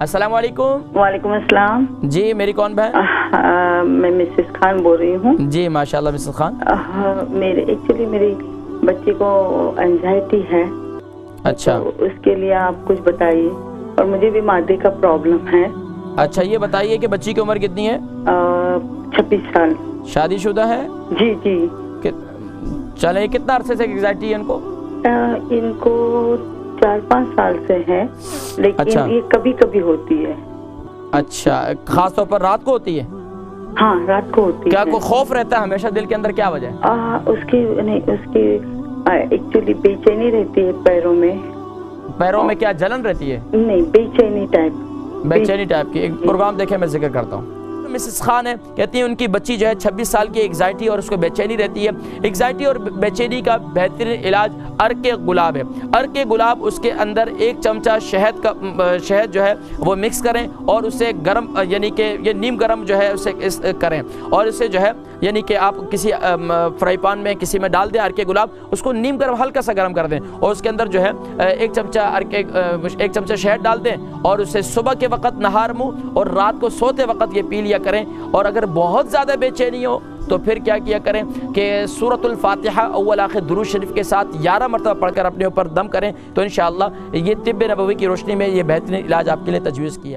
السلام علیکم. وعلیکم السلام. جی میری کون بہن؟ میں مسز خان بول رہی ہوں. جی ماشاءاللہ مسز خان. ایکچولی میری بچی کو انزائٹی ہے. اچھا. تو اس کے لیے آپ کچھ بتائیے. اور مجھے بھی معدے کا پرابلم ہے. اچھا یہ بتائیے کہ بچی کی عمر کتنی ہے؟ 26 سال. شادی شدہ ہے؟ جی جی. چلے کتنا عرصے سے انگزائٹی ہے ان کو؟ ان کو 4-5 سال سے ہے، لیکن یہ کبھی کبھی ہوتی ہے. اچھا خاص طور پر رات کو ہوتی ہے؟ ہاں رات کو ہوتی ہے. کیا کوئی خوف رہتا ہے ہمیشہ دل کے اندر، کیا وجہ ہے؟ اس کی ایکچولی بے چینی رہتی ہے پیروں میں. پیروں میں کیا جلن رہتی ہے؟ نہیں بے چینی ٹائپ. بے چینی ٹائپ کی. ایک پروگرام دیکھیں میں ذکر کرتا ہوں. مسز خان ہے، کہتی ہیں ان کی بچی جو ہے 26 سال کی انگزائٹی اور اس کو بے چینی رہتی ہے. انگزائٹی اور بے چینی کا بہترین علاج عرق گلاب ہے. عرق گلاب، اس کے اندر 1 چمچہ شہد جو ہے وہ مکس کریں اور اسے گرم یعنی کہ یہ نیم گرم جو ہے اسے کریں اور اسے جو ہے یعنی کہ آپ کسی فرائی پان میں کسی میں ڈال دیں عرق گلاب، اس کو نیم گرم ہلکا سا گرم کر دیں اور اس کے اندر جو ہے 1 چمچہ شہد ڈال دیں اور اسے صبح کے وقت نہار منہ اور رات کو سوتے وقت یہ پی لیا کریں. اور اگر بہت زیادہ بے چینی ہو تو پھر کیا کریں کہ سورۃ الفاتحہ اول آخر درود شریف کے ساتھ 11 مرتبہ پڑھ کر اپنے اوپر دم کریں تو انشاءاللہ یہ طب نبوی کی روشنی میں یہ بہترین علاج آپ کے لیے تجویز کیا.